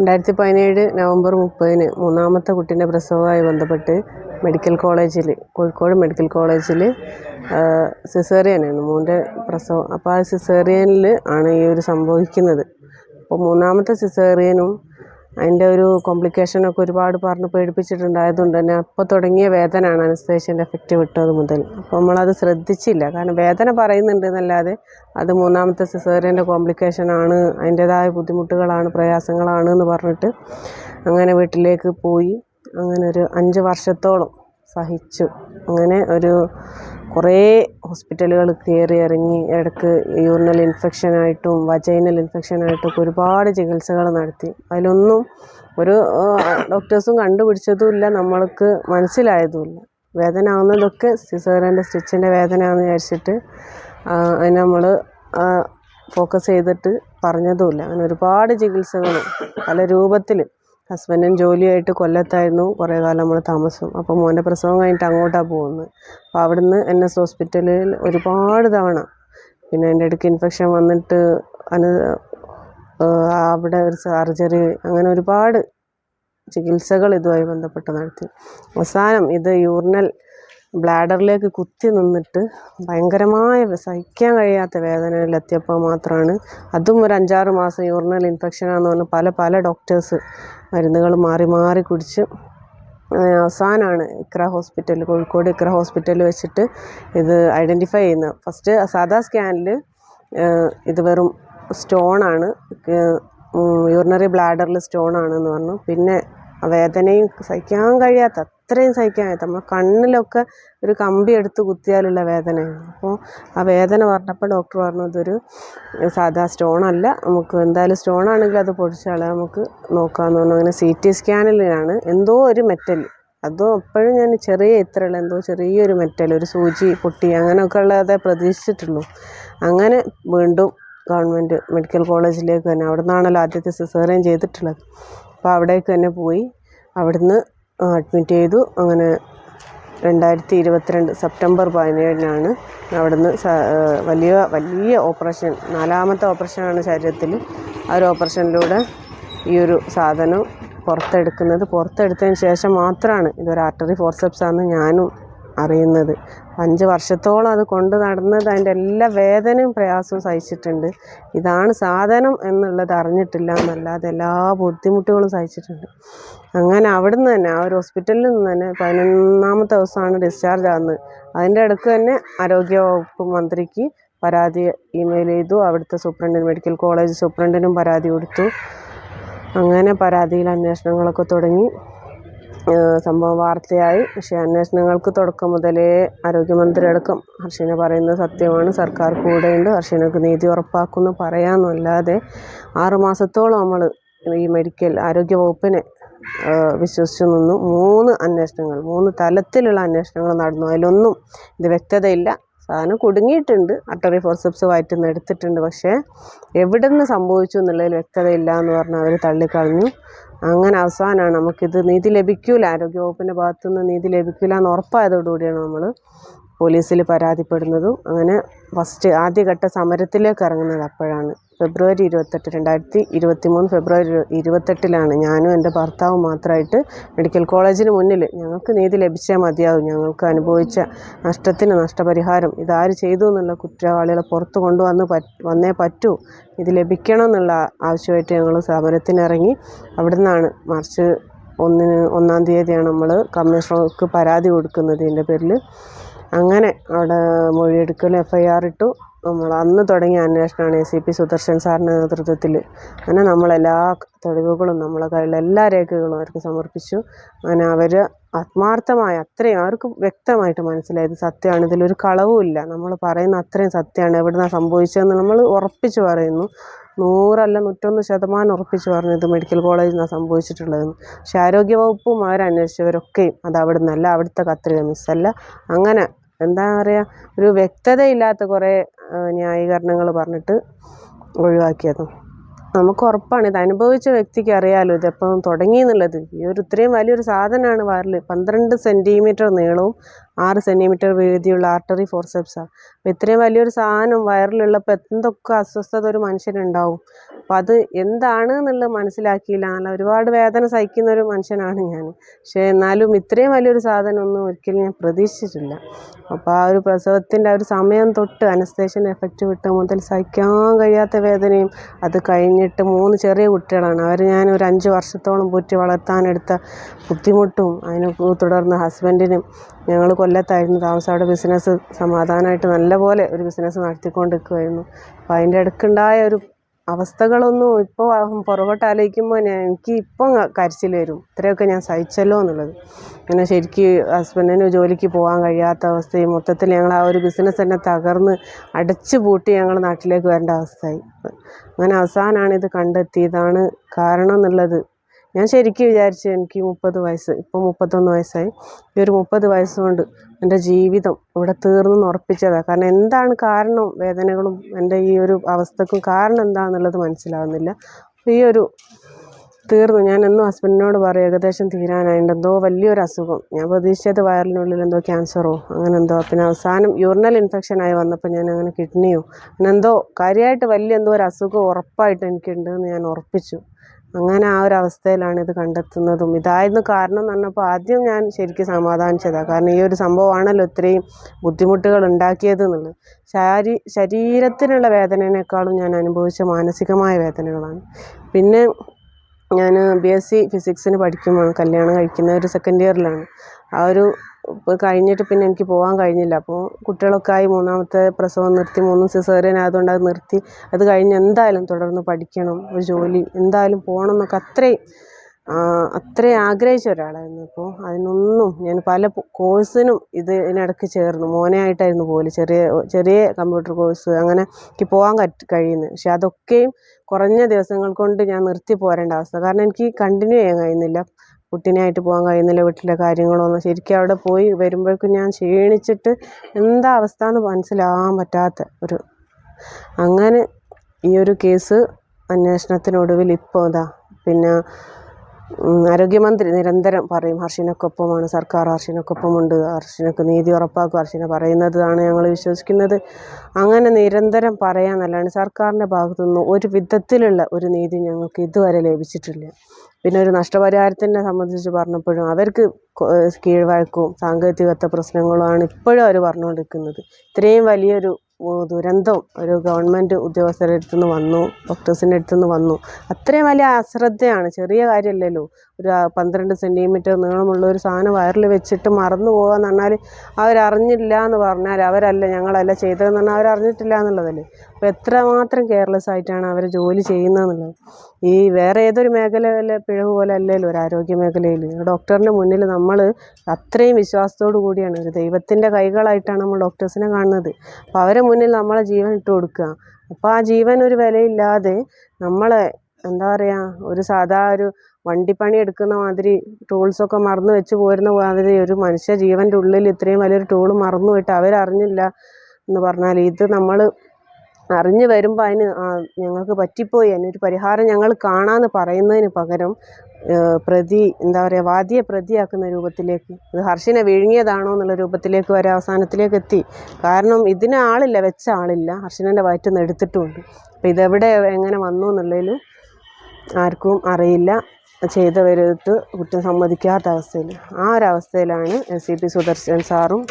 2017 November 30-ന് മൂന്നാമത്തെ കുട്ടീൻ്റെ പ്രസവവുമായി ബന്ധപ്പെട്ട് കോഴിക്കോട് മെഡിക്കൽ കോളേജിൽ സിസേറിയനായിരുന്നു മോൻ്റെ പ്രസവം. അപ്പോൾ ആ സിസേറിയനിൽ ആണ് ഈ ഒരു സംഭവിക്കുന്നത്. അപ്പോൾ മൂന്നാമത്തെ സിസേറിയനും അതിൻ്റെ ഒരു കോംപ്ലിക്കേഷനൊക്കെ ഒരുപാട് പറഞ്ഞ് പേടിപ്പിച്ചിട്ടുണ്ടായതുകൊണ്ട് തന്നെ അപ്പോൾ തുടങ്ങിയ വേദനയാണ് അനസ്തേഷ്യൻ്റെ എഫക്റ്റ് വിട്ടത് മുതൽ. അപ്പോൾ നമ്മളത് ശ്രദ്ധിച്ചില്ല. കാരണം വേദന പറയുന്നുണ്ട് എന്നല്ലാതെ അത് മൂന്നാമത്തെ സിസേറിയൻ്റെ കോംപ്ലിക്കേഷനാണ്, അതിൻ്റേതായ ബുദ്ധിമുട്ടുകളാണ്, പ്രയാസങ്ങളാണ് എന്ന് പറഞ്ഞിട്ട് അങ്ങനെ വീട്ടിലേക്ക് പോയി. അങ്ങനെ ഒരു 5 വർഷത്തോളം സഹിച്ചു. അങ്ങനെ കുറേ ഹോസ്പിറ്റലുകൾ കയറി ഇറങ്ങി, ഇടയ്ക്ക് യൂറിനൽ ഇൻഫെക്ഷനായിട്ടും വജൈനൽ ഇൻഫെക്ഷനായിട്ടൊക്കെ ഒരുപാട് ചികിത്സകൾ നടത്തി. അതിലൊന്നും ഒരു ഡോക്ടേഴ്സും കണ്ടുപിടിച്ചതുമില്ല, നമ്മൾക്ക് മനസ്സിലായതുമില്ല. വേദന ആവുന്നതൊക്കെ സിസേറിയൻ്റെ സ്റ്റിച്ചിൻ്റെ വേദനയാണെന്ന് വിചാരിച്ചിട്ട് അതിന് നമ്മൾ ഫോക്കസ് ചെയ്തിട്ട് പറഞ്ഞതുമില്ല. അങ്ങനെ ഒരുപാട് ചികിത്സകൾ പല രൂപത്തിൽ. ഹസ്ബൻഡിന് ജോലിയായിട്ട് കൊല്ലത്തായിരുന്നു കുറേ കാലം നമ്മൾ താമസം. അപ്പോൾ മോൻ്റെ പ്രസവം കഴിഞ്ഞിട്ട് അങ്ങോട്ടാണ് പോകുന്നത്. അപ്പോൾ അവിടുന്ന് NS ഹോസ്പിറ്റലിൽ ഒരുപാട് തവണ, പിന്നെ അതിൻ്റെ ഇടയ്ക്ക് ഇൻഫെക്ഷൻ വന്നിട്ട് അവിടെ ഒരു സർജറി, അങ്ങനെ ഒരുപാട് ചികിത്സകൾ ഇതുമായി ബന്ധപ്പെട്ട് നടത്തി. അവസാനം ഇത് യൂറിനൽ ബ്ലാഡറിലേക്ക് കുത്തി നിന്നിട്ട് ഭയങ്കരമായ സഹിക്കാൻ കഴിയാത്ത വേദനയിലെത്തിയപ്പോൾ മാത്രമാണ്, അതും ഒരു 5-6 മാസം യൂറിനൽ ഇൻഫെക്ഷനാണെന്ന് പറഞ്ഞ് പല ഡോക്ടേഴ്സ് മരുന്നുകൾ മാറി മാറി കുടിച്ച് അവസാനമാണ് കോഴിക്കോട് ഇക്ര ഹോസ്പിറ്റലിൽ വെച്ചിട്ട് ഇത് ഐഡൻറ്റിഫൈ ചെയ്യുന്നത്. ഫസ്റ്റ് സാധാ സ്കാനിൽ ഇത് വെറും സ്റ്റോണാണ്, യൂറിനറി ബ്ലാഡറിൽ സ്റ്റോണാണെന്ന് പറഞ്ഞു. പിന്നെ വേദനയും സഹിക്കാൻ കഴിയാത്ത, അത്രയും സഹിക്കാൻ കഴിയാത്ത, നമ്മൾ കണ്ണിലൊക്കെ ഒരു കമ്പി എടുത്ത് കുത്തിയാലുള്ള വേദനയാണ്. അപ്പോൾ ആ വേദന പറഞ്ഞപ്പോൾ ഡോക്ടർ പറഞ്ഞു ഇതൊരു സാധാ സ്റ്റോണല്ല, നമുക്ക് എന്തായാലും സ്റ്റോണാണെങ്കിൽ അത് പൊടിച്ചാളാം, നമുക്ക് നോക്കാമെന്ന് പറഞ്ഞു. അങ്ങനെ CT സ്കാനിലാണ് എന്തോ ഒരു മെറ്റൽ, അതും അപ്പോഴും ഞാൻ ഇത്രയുള്ള എന്തോ ചെറിയൊരു മെറ്റൽ, ഒരു സൂചി പൊട്ടി അങ്ങനെയൊക്കെ ഉള്ളതേ പ്രതീക്ഷിച്ചിട്ടുള്ളൂ. അങ്ങനെ വീണ്ടും ഗവൺമെൻറ് മെഡിക്കൽ കോളേജിലേക്ക് തന്നെ, അവിടെ നിന്നാണല്ലോ ആദ്യത്തെ സിസേറിയൻ ചെയ്തിട്ടുള്ളത്. അപ്പോൾ അവിടേക്ക് തന്നെ പോയി, അവിടുന്ന് അഡ്മിറ്റ് ചെയ്തു. അങ്ങനെ 2022 സെപ്റ്റംബർ 17-നാണ് അവിടുന്ന് വലിയ ഓപ്പറേഷൻ, 4ാമത്തെ ഓപ്പറേഷനാണ് ശരീരത്തിൽ. ആ ഒരു ഓപ്പറേഷനിലൂടെ ഈ ഒരു സാധനം പുറത്തെടുത്തതിന് ശേഷം മാത്രമാണ് ഇതൊരു ആർട്ടറി ഫോർസെപ്സ് ആണെന്ന് ഞാനും അറിയുന്നത്. 5 വർഷത്തോളം അത് കൊണ്ട് നടന്നത്, അതിൻ്റെ എല്ലാ വേദനയും പ്രയാസവും സഹിച്ചിട്ടുണ്ട്. ഇതാണ് സാധനം എന്നുള്ളത് അറിഞ്ഞിട്ടില്ല എന്നല്ലാതെ എല്ലാ ബുദ്ധിമുട്ടുകളും സഹിച്ചിട്ടുണ്ട്. അങ്ങനെ അവിടുന്ന് തന്നെ, ആ ഒരു ഹോസ്പിറ്റലിൽ നിന്ന് തന്നെ 11ാമത്തെ ദിവസമാണ് ഡിസ്ചാർജ് ആകുന്നത്. അതിൻ്റെ ഇടയ്ക്ക് തന്നെ ആരോഗ്യവകുപ്പ് മന്ത്രിക്ക് പരാതി ഇമെയിൽ ചെയ്തു. അവിടുത്തെ മെഡിക്കൽ കോളേജ് സൂപ്രണ്ടിനും പരാതി കൊടുത്തു. അങ്ങനെ പരാതിയിൽ അന്വേഷണങ്ങളൊക്കെ തുടങ്ങി. സംഭവം വാർത്തയായി. പക്ഷേ അന്വേഷണങ്ങൾക്ക് തുടക്കം മുതലേ ആരോഗ്യമന്ത്രി അടക്കം ഹർഷീന പറയുന്നത് സത്യമാണ്, സർക്കാർ കൂടെയുണ്ട്, ഹർഷീനക്ക് നീതി ഉറപ്പാക്കുമെന്ന് പറയാമെന്നല്ലാതെ 6 മാസത്തോളം നമ്മൾ ഈ ആരോഗ്യ വകുപ്പിനെ വിശ്വസിച്ചു നിന്നു. 3 തലത്തിലുള്ള അന്വേഷണങ്ങൾ നടന്നു. അതിലൊന്നും ഇത് വ്യക്തതയില്ല. സാധനം കുടുങ്ങിയിട്ടുണ്ട്, ആർട്ടറി ഫോർസെപ്സ് വയറ്റിൽ നിന്ന് എടുത്തിട്ടുണ്ട്, പക്ഷേ എവിടെ നിന്ന് സംഭവിച്ചു എന്നുള്ളതിൽ വ്യക്തതയില്ല എന്ന് പറഞ്ഞ് അവർ തള്ളിക്കളഞ്ഞു. അങ്ങനെ അവസാനമാണ് നമുക്കിത് നീതി ലഭിക്കില്ല, ആരോഗ്യവകുപ്പിൻ്റെ ഭാഗത്തുനിന്ന് നീതി ലഭിക്കില്ല എന്ന് ഉറപ്പായതോടുകൂടിയാണ് നമ്മൾ പോലീസിൽ പരാതിപ്പെടുന്നതും അങ്ങനെ ആദ്യഘട്ട സമരത്തിലേക്ക് ഇറങ്ങുന്നത്. അപ്പോഴാണ് ഫെബ്രുവരി 28 ഞാനും എൻ്റെ ഭർത്താവും മാത്രമായിട്ട് മെഡിക്കൽ കോളേജിന് മുന്നിൽ, ഞങ്ങൾക്ക് നീതി ലഭിച്ചാൽ മതിയാവും, ഞങ്ങൾക്ക് അനുഭവിച്ച നഷ്ടത്തിന് നഷ്ടപരിഹാരം, ഇതാര് ചെയ്തു എന്നുള്ള കുറ്റവാളികളെ പുറത്ത് വന്നേ പറ്റൂ, ഇത് ലഭിക്കണം എന്നുള്ള ആവശ്യമായിട്ട് ഞങ്ങൾ സമരത്തിനിറങ്ങി. അവിടെ നിന്നാണ് മാർച്ച് 1-ാം തീയതിയാണ് നമ്മൾ കമ്മീഷണർക്ക് പരാതി കൊടുക്കുന്നത് ഇതിൻ്റെ പേരിൽ. അങ്ങനെ അവിടെ മൊഴിയെടുക്കൽ FIR ഇട്ടു. നമ്മൾ അന്ന് തുടങ്ങിയ അന്വേഷണമാണ് ACP സുദർശൻ സാറിൻ്റെ നേതൃത്വത്തിൽ. അങ്ങനെ നമ്മളെല്ലാ തെളിവുകളും, നമ്മളെ കയ്യിലുള്ള എല്ലാ രേഖകളും അവർക്ക് സമർപ്പിച്ചു. അങ്ങനെ അവർ ആത്മാർത്ഥമായ, അത്രയും അവർക്ക് വ്യക്തമായിട്ട് മനസ്സിലായത് സത്യമാണ്, ഇതിലൊരു കളവുമില്ല, നമ്മൾ പറയുന്ന അത്രയും സത്യമാണ്, എവിടുന്നാണ് സംഭവിച്ചതെന്ന് നമ്മൾ ഉറപ്പിച്ച് പറയുന്നു. 100 അല്ല 101% ഉറപ്പിച്ച് പറഞ്ഞു ഇത് മെഡിക്കൽ കോളേജിൽ നിന്നാണ് സംഭവിച്ചിട്ടുള്ളതെന്ന്. പക്ഷേ ആരോഗ്യവകുപ്പും അവരന്വേഷിച്ചവരൊക്കെയും അത് അവിടെ നിന്നല്ല, അവിടുത്തെ കത്രിക മിസ്സല്ല, അങ്ങനെ എന്താ പറയുക, ഒരു വ്യക്തതയില്ലാത്ത കുറേ ന്യായീകരണങ്ങൾ പറഞ്ഞിട്ട് ഒഴിവാക്കിയതും. നമുക്ക് ഉറപ്പാണ്, ഇത് അനുഭവിച്ച വ്യക്തിക്ക് അറിയാമല്ലോ ഇതെപ്പം തുടങ്ങി എന്നുള്ളത്. ഇത്രയും വലിയൊരു സാധനമാണ് വയറിൽ, 12 സെൻറ്റിമീറ്റർ നീളവും 6 സെൻറ്റിമീറ്റർ വീതിയുള്ള ആർട്ടറി ഫോർസെപ്സാണ്. അപ്പോൾ ഇത്രയും വലിയൊരു സാധനം വയറിലുള്ളപ്പോൾ എന്തൊക്കെ അസ്വസ്ഥത ഒരു മനുഷ്യനുണ്ടാവും. അപ്പോൾ അത് എന്താണ് എന്നുള്ളത് മനസ്സിലാക്കിയില്ല. നല്ല ഒരുപാട് വേദന സഹിക്കുന്ന ഒരു മനുഷ്യനാണ് ഞാൻ. പക്ഷേ എന്നാലും ഇത്രയും വലിയൊരു സാധനമൊന്നും ഒരിക്കലും ഞാൻ പ്രതീക്ഷിച്ചിട്ടില്ല. അപ്പോൾ ആ ഒരു പ്രസവത്തിൻ്റെ ആ ഒരു സമയം തൊട്ട് അനസ്തേഷ്യൻ എഫക്റ്റ് വിട്ട മുതൽ സഹിക്കാൻ കഴിയാത്ത വേദനയും, അത് കഴിഞ്ഞിട്ട് 3 ചെറിയ കുട്ടികളാണ്. ഞാൻ ഒരു 5 വർഷത്തോളം പോറ്റി വളർത്താനെടുത്ത ബുദ്ധിമുട്ടും, അതിനെ തുടർന്ന് ഹസ്ബൻഡിനും, ഞങ്ങൾ കൊല്ലത്തായിരുന്നു താമസം. അവിടെ ബിസിനസ് സമാധാനമായിട്ട് നല്ലപോലെ ഒരു ബിസിനസ് നടത്തിക്കൊണ്ടിരിക്കുമായിരുന്നു. അപ്പോൾ അതിൻ്റെ ഇടയ്ക്കുണ്ടായ ഒരു അവസ്ഥകളൊന്നും ഇപ്പോൾ പുറകോട്ട് ആലോചിക്കുമ്പോൾ എനിക്ക് ഇപ്പം കരച്ചിൽ വരും. ഇത്രയൊക്കെ ഞാൻ സഹിച്ചല്ലോ എന്നുള്ളത്. അങ്ങനെ ശരിക്കും ഹസ്ബൻഡിന് ജോലിക്ക് പോകാൻ കഴിയാത്ത അവസ്ഥയും, മൊത്തത്തിൽ ഞങ്ങൾ ആ ഒരു ബിസിനസ് തന്നെ തകർന്ന് അടച്ചു പൂട്ടി ഞങ്ങൾ നാട്ടിലേക്ക് വരേണ്ട അവസ്ഥയായി. അങ്ങനെ അവസാനമാണ് ഇത് കണ്ടെത്തിയതാണ് കാരണം എന്നുള്ളത്. ഞാൻ ശരിക്കും വിചാരിച്ചു എനിക്ക് 30 വയസ്സ്, ഇപ്പോൾ 31 വയസ്സായി, ഈ ഒരു 30 വയസ്സുകൊണ്ട് എൻ്റെ ജീവിതം ഇവിടെ തീർന്നെന്ന് ഉറപ്പിച്ചതാണ്. കാരണം എന്താണ് കാരണം, വേദനകളും എൻ്റെ ഈ ഒരു അവസ്ഥക്കും കാരണം എന്താണെന്നുള്ളത് മനസ്സിലാവുന്നില്ല. ഈ ഒരു തീർന്നു. ഞാൻ എന്നും ഹസ്ബൻഡിനോട് പറയും ഏകദേശം തീരാനായിട്ട്, എന്തോ വലിയൊരു അസുഖം. ഞാൻ പ്രതീക്ഷിച്ചത് വയറിനുള്ളിൽ എന്തോ ക്യാൻസറോ അങ്ങനെ എന്തോ. പിന്നെ അവസാനം യൂറിനൽ ഇൻഫെക്ഷനായി വന്നപ്പോൾ ഞാൻ അങ്ങനെ കിഡ്നിയോ അങ്ങനെ എന്തോ കാര്യമായിട്ട് വലിയ എന്തോ ഒരു അസുഖം ഉറപ്പായിട്ട് എനിക്കുണ്ടെന്ന് ഞാൻ ഉറപ്പിച്ചു. അങ്ങനെ ആ ഒരു അവസ്ഥയിലാണ് ഇത് കണ്ടെത്തുന്നതും. ഇതായിരുന്നു കാരണം എന്ന് പറഞ്ഞപ്പോൾ ആദ്യം ഞാൻ ശരിക്കും സമാധാനിച്ചതാണ്. കാരണം ഈ ഒരു സംഭവമാണല്ലോ ഇത്രയും ബുദ്ധിമുട്ടുകൾ ഉണ്ടാക്കിയത് എന്നുള്ളത്. ശരീരത്തിനുള്ള വേദനയേക്കാളും ഞാൻ അനുഭവിച്ച മാനസികമായ വേദനകളാണ്. പിന്നെ ഞാൻ BSc ഫിസിക്സിന് പഠിക്കുമ്പോൾ കല്യാണം കഴിക്കുന്ന ഒരു 2nd ഇയറിലാണ്. ആ ഒരു കഴിഞ്ഞിട്ട് പിന്നെ എനിക്ക് പോകാൻ കഴിഞ്ഞില്ല. അപ്പോൾ കുട്ടികളൊക്കെ ആയി, 3ാമത്തെ പ്രസവം നിർത്തി, 3 സിസേറിയൻ ആയതുകൊണ്ട് അത് നിർത്തി. അത് കഴിഞ്ഞ് എന്തായാലും തുടർന്ന് പഠിക്കണം, ഒരു ജോലി എന്തായാലും പോകണം എന്നൊക്കെ അത്രയും ആഗ്രഹിച്ച ഒരാളായിരുന്നു. അപ്പോൾ അതിനൊന്നും ഞാൻ പല കോഴ്സിനും ഇതിനിടയ്ക്ക് ചേർന്നു. മോനെയായിട്ടായിരുന്നു പോലും ചെറിയ കമ്പ്യൂട്ടർ കോഴ്സ് അങ്ങനെ എനിക്ക് പോകാൻ കഴിയുന്നത്. പക്ഷെ അതൊക്കെയും കുറഞ്ഞ ദിവസങ്ങൾ കൊണ്ട് ഞാൻ നിർത്തി പോരേണ്ട അവസ്ഥ. കാരണം എനിക്ക് കണ്ടിന്യൂ ചെയ്യാൻ കഴിയുന്നില്ല, കുട്ടീനെയായിട്ട് പോകാൻ കഴിയുന്നില്ല, വീട്ടിലെ കാര്യങ്ങളൊന്നും. ശരിക്കും അവിടെ പോയി വരുമ്പോഴേക്കും ഞാൻ ക്ഷീണിച്ചിട്ട് എന്താ അവസ്ഥ എന്ന് മനസ്സിലാകാൻ പറ്റാത്ത ഒരു. അങ്ങനെ ഈ ഒരു കേസ് അന്വേഷണത്തിനൊടുവിൽ ഇപ്പോൾ പിന്നെ ആരോഗ്യമന്ത്രി നിരന്തരം പറയും ഹർഷിനൊക്കൊപ്പമാണ് സർക്കാർ, ഹർഷിനൊക്കൊപ്പമുണ്ട്, ഹർഷിനൊക്കെ നീതി ഉറപ്പാക്കും, ഹർഷിന പറയുന്നതാണ് ഞങ്ങൾ വിശ്വസിക്കുന്നത്. അങ്ങനെ നിരന്തരം പറയാന്നല്ലാണ്ട് സർക്കാരിൻ്റെ ഭാഗത്തുനിന്ന് ഒരു വിധത്തിലുള്ള ഒരു നീതി ഞങ്ങൾക്ക് ഇതുവരെ ലഭിച്ചിട്ടില്ല. പിന്നെ ഒരു നഷ്ടപരിഹാരത്തിനെ സംബന്ധിച്ച് പറഞ്ഞപ്പോഴും അവർക്ക് കീഴ്വഴക്കവും സാങ്കേതികത്വ പ്രശ്നങ്ങളുമാണ് ഇപ്പോഴും അവർ പറഞ്ഞുകൊണ്ടിരിക്കുന്നത്. ഇത്രയും വലിയൊരു ദുരന്തം ഒരു ഗവൺമെൻറ് ഉദ്യോഗസ്ഥരുടെ അടുത്തുനിന്ന് വന്നു, ഡോക്ടേഴ്സിൻ്റെ അടുത്തുനിന്ന് വന്നു. അത്രയും വലിയ അശ്രദ്ധയാണ്, ചെറിയ കാര്യമല്ലല്ലോ. ഒരു 12 സെൻറ്റിമീറ്റർ നീളമുള്ള ഒരു സാധനം വയറിൽ വെച്ചിട്ട് മറന്നു പോകുക എന്ന് പറഞ്ഞാൽ അവരറിഞ്ഞില്ല എന്ന് പറഞ്ഞാൽ അവരല്ല, ഞങ്ങളല്ല ചെയ്തതെന്ന് പറഞ്ഞാൽ അവരറിഞ്ഞിട്ടില്ല എന്നുള്ളതല്ലേ. അപ്പോൾ എത്രമാത്രം കെയർലെസ് ആയിട്ടാണ് അവർ ജോലി ചെയ്യുന്നതെന്നുള്ളത്. ഈ വേറെ ഏതൊരു മേഖലയിലെ പിഴവ് പോലെ അല്ലല്ലോ ഒരു ആരോഗ്യ മേഖലയിൽ. ഡോക്ടറിൻ്റെ മുന്നിൽ നമ്മൾ അത്രയും വിശ്വാസത്തോടു കൂടിയാണ്, ഒരു ദൈവത്തിൻ്റെ കൈകളായിട്ടാണ് നമ്മൾ ഡോക്ടേഴ്സിനെ കാണുന്നത്. അപ്പോൾ അവരെ മുന്നിൽ നമ്മളെ ജീവൻ ഇട്ട് കൊടുക്കുക. അപ്പോൾ ആ ജീവൻ ഒരു വിലയില്ലാതെ നമ്മളെ എന്താ പറയുക, ഒരു സാധാ ഒരു വണ്ടിപ്പണി എടുക്കുന്ന മാതിരി ടൂൾസൊക്കെ മറന്നു വെച്ച് പോരുന്ന മാതിരി ഒരു മനുഷ്യ ജീവൻ്റെ ഉള്ളിൽ ഇത്രയും വലിയൊരു ടൂൾ മറന്നു പോയിട്ട് അവരറിഞ്ഞില്ല എന്ന് പറഞ്ഞാൽ, ഇത് നമ്മൾ അറിഞ്ഞു വരുമ്പോൾ അതിന് ഞങ്ങൾക്ക് പറ്റിപ്പോയി, അതിനൊരു പരിഹാരം ഞങ്ങൾ കാണാമെന്ന് പറയുന്നതിന് പകരം എന്താ പറയുക, വാദിയെ പ്രതിയാക്കുന്ന രൂപത്തിലേക്ക്, ഇത് ഹർഷിനെ വിഴുങ്ങിയതാണോ എന്നുള്ള രൂപത്തിലേക്ക് വരെ അവസാനത്തിലേക്ക് എത്തി. കാരണം ഇതിന് ആളില്ല, വെച്ച ആളില്ല, ഹർഷിനൻ്റെ വയറ്റിൽ നിന്ന് എടുത്തിട്ടുമുണ്ട്. അപ്പോൾ ഇതെവിടെ എങ്ങനെ വന്നു എന്നുള്ളതിൽ ആർക്കും അറിയില്ല. ചെയ്തവരടുത്ത് കുറ്റം സമ്മതിക്കാത്ത അവസ്ഥയിൽ, ആ ഒരവസ്ഥയിലാണ് SCP സുദർശൻ സാറും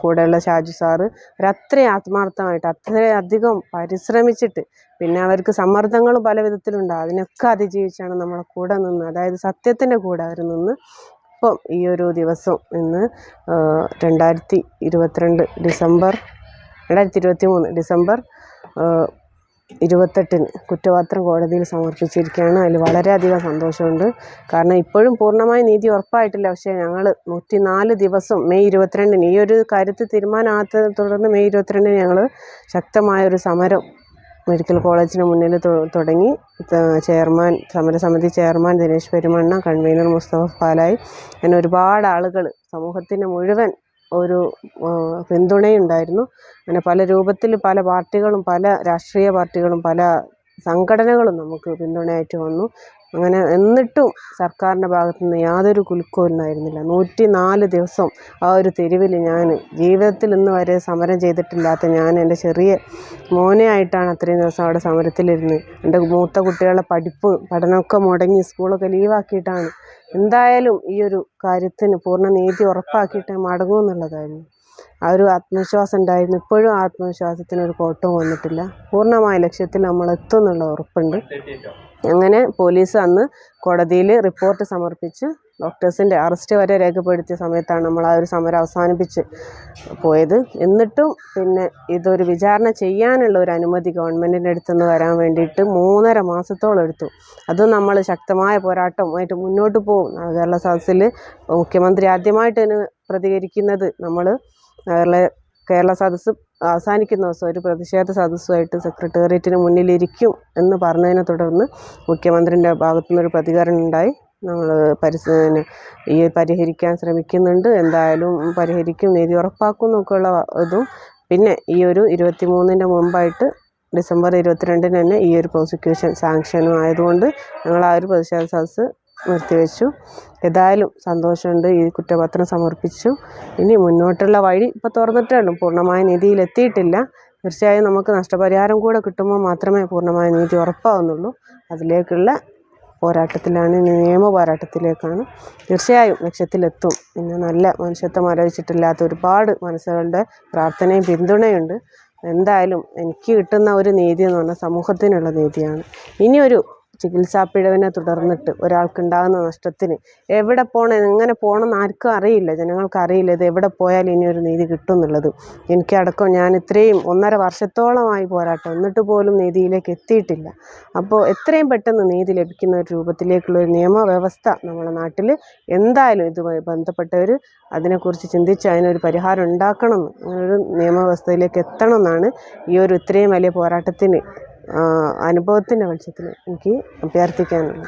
കൂടെയുള്ള ഷാജു സാറ് ഒരത്രയും ആത്മാർത്ഥമായിട്ട് അത്രയധികം പരിശ്രമിച്ചിട്ട്, പിന്നെ അവർക്ക് സമ്മർദ്ദങ്ങളും പല വിധത്തിലുണ്ടാകും, അതിനൊക്കെ അതിജീവിച്ചാണ് നമ്മളെ കൂടെ നിന്ന്, അതായത് സത്യത്തിൻ്റെ കൂടെ അവർ നിന്ന് ഇപ്പം ഈ ഒരു ദിവസം ഇന്ന് 2023 ഡിസംബർ 28 കുറ്റപത്രം കോടതിയിൽ സമർപ്പിച്ചിരിക്കുകയാണ്. അതിൽ വളരെയധികം സന്തോഷമുണ്ട്. കാരണം ഇപ്പോഴും പൂർണ്ണമായി നീതി ഉറപ്പായിട്ടില്ല. പക്ഷേ ഞങ്ങൾ 104 ദിവസം മെയ് 22 ഈ ഒരു കാര്യത്തിൽ തീരുമാനമാകാത്തതിനെ തുടർന്ന് മെയ് 22 ഞങ്ങൾ ശക്തമായൊരു സമരം മെഡിക്കൽ കോളേജിന് മുന്നിൽ തുടങ്ങി. സമരസമിതി ചെയർമാൻ ദിനേശ് പെരുമണ്ണ, കൺവീനർ മുസ്തഫ പാലായി, അങ്ങനെ ഒരുപാട് ആളുകൾ, സമൂഹത്തിന് മുഴുവൻ ഒരു പിന്തുണയുണ്ടായിരുന്നു. അങ്ങനെ പല രൂപത്തിൽ പല പാർട്ടികളും, പല രാഷ്ട്രീയ പാർട്ടികളും, പല സംഘടനകളും നമുക്ക് പിന്തുണയായിട്ട് വന്നു. അങ്ങനെ എന്നിട്ടും സർക്കാരിൻ്റെ ഭാഗത്തു നിന്ന് യാതൊരു കുലുക്കവും ഉണ്ടായിരുന്നില്ല. 104 ദിവസം ആ ഒരു തെരുവിൽ ഞാൻ ജീവിതത്തിൽ ഇന്ന് വരെ സമരം ചെയ്തിട്ടില്ലാത്ത ഞാൻ എൻ്റെ ചെറിയ മോനെ ആയിട്ടാണ് അത്രയും ദിവസം അവിടെ സമരത്തിലിരുന്ന്. എൻ്റെ മൂത്ത കുട്ടികളുടെ പഠനമൊക്കെ മുടങ്ങി സ്കൂളൊക്കെ ലീവാക്കിയിട്ടാണ് എന്തായാലും ഈ ഒരു കാര്യത്തിന് പൂർണ്ണ നീതി ഉറപ്പാക്കിയിട്ട് മടങ്ങുമെന്നുള്ളതായിരുന്നു. ആ ഒരു ആത്മവിശ്വാസം ഉണ്ടായിരുന്നു. ഇപ്പോഴും ആത്മവിശ്വാസത്തിനൊരു കോട്ടവും വന്നിട്ടില്ല. പൂർണ്ണമായ ലക്ഷ്യത്തിൽ നമ്മൾ എത്തും എന്നുള്ള ഉറപ്പുണ്ട്. അങ്ങനെ പോലീസ് അന്ന് കോടതിയിൽ റിപ്പോർട്ട് സമർപ്പിച്ച് ഡോക്ടേഴ്സിൻ്റെ അറസ്റ്റ് വരെ രേഖപ്പെടുത്തിയ സമയത്താണ് നമ്മൾ ആ ഒരു സമരം അവസാനിപ്പിച്ച് പോയത്. എന്നിട്ടും പിന്നെ ഇതൊരു വിചാരണ ചെയ്യാനുള്ള ഒരു അനുമതി ഗവൺമെൻറ്റിൻ്റെ അടുത്തുനിന്ന് വരാൻ വേണ്ടിയിട്ട് 3.5 മാസത്തോളം എടുത്തു. അതും നമ്മൾ ശക്തമായ പോരാട്ടമായിട്ട് മുന്നോട്ട് പോകും. കേരള സദസ്സിൽ മുഖ്യമന്ത്രി ആദ്യമായിട്ട് ഇതിന് പ്രതികരിക്കുന്നത് നമ്മൾ കേരള സദസ്സ് അവസാനിക്കുന്ന ദിവസം ഒരു പ്രതിഷേധ സദസ്സുമായിട്ട് സെക്രട്ടേറിയറ്റിന് മുന്നിലിരിക്കും എന്ന് പറഞ്ഞതിനെ തുടർന്ന് മുഖ്യമന്ത്രിൻ്റെ ഭാഗത്തുനിന്നൊരു പ്രതികരണം ഉണ്ടായി. നമ്മൾ പരിഹരിക്കാൻ ശ്രമിക്കുന്നുണ്ട്, എന്തായാലും പരിഹരിക്കും, നീതി ഉറപ്പാക്കും എന്നൊക്കെയുള്ള ഇതും. പിന്നെ ഈ ഒരു 23-ന് മുമ്പായിട്ട് ഡിസംബർ 22-ന് തന്നെ ഈ ഒരു പ്രോസിക്യൂഷൻ സാങ്ഷനും ആയതുകൊണ്ട് ഞങ്ങൾ ആ ഒരു പ്രതിഷേധ സദസ്സ് നിർത്തിവെച്ചു. ഏതായാലും സന്തോഷമുണ്ട്. ഈ കുറ്റപത്രം സമർപ്പിച്ചു. ഇനി മുന്നോട്ടുള്ള വഴി ഇപ്പോൾ തുറന്നിട്ടേ ഉള്ളൂ. പൂർണ്ണമായ നീതിയിലെത്തിയിട്ടില്ല. തീർച്ചയായും നമുക്ക് നഷ്ടപരിഹാരം കൂടെ കിട്ടുമ്പോൾ മാത്രമേ പൂർണ്ണമായ നീതി ഉറപ്പാവുന്നുള്ളൂ. അതിലേക്കുള്ള പോരാട്ടത്തിലാണ്, നിയമ പോരാട്ടത്തിലേക്കാണ്. തീർച്ചയായും ലക്ഷ്യത്തിലെത്തും. പിന്നെ നല്ല മനുഷ്യത്വം ആലോചിച്ചിട്ടില്ലാത്ത ഒരുപാട് മനസ്സുകളുടെ പ്രാർത്ഥനയും പിന്തുണയുണ്ട്. എന്തായാലും എനിക്ക് കിട്ടുന്ന ഒരു നീതി എന്ന് പറഞ്ഞാൽ സമൂഹത്തിനുള്ള നീതിയാണ്. ഇനിയൊരു ചികിത്സാ പിഴവിനെ തുടർന്നിട്ട് ഒരാൾക്കുണ്ടാകുന്ന നഷ്ടത്തിന് എവിടെ പോകണം, എങ്ങനെ പോകണം എന്ന് ആർക്കും അറിയില്ല, ജനങ്ങൾക്ക് അറിയില്ല. ഇത് എവിടെ പോയാലും ഇനിയൊരു നീതി കിട്ടും എന്നുള്ളത്. എനിക്കടക്കം ഞാൻ ഇത്രയും 1.5 വർഷത്തോളമായി പോരാട്ടം, എന്നിട്ട് പോലും നീതിയിലേക്ക് എത്തിയിട്ടില്ല. അപ്പോൾ എത്രയും പെട്ടെന്ന് നീതി ലഭിക്കുന്ന ഒരു രൂപത്തിലേക്കുള്ള ഒരു നിയമവ്യവസ്ഥ നമ്മുടെ നാട്ടിൽ എന്തായാലും ഇതുമായി ബന്ധപ്പെട്ടവർ അതിനെക്കുറിച്ച് ചിന്തിച്ച് അതിനൊരു പരിഹാരം ഉണ്ടാക്കണം, അങ്ങനൊരു നിയമവ്യവസ്ഥയിലേക്ക് എത്തണം എന്നാണ് ഈ ഒരു ഇത്രയും വലിയ പോരാട്ടത്തിന് അനുഭവത്തിൻ്റെ വെളിച്ചത്തിൽ എനിക്ക് അഭ്യർത്ഥിക്കാനുള്ളത്.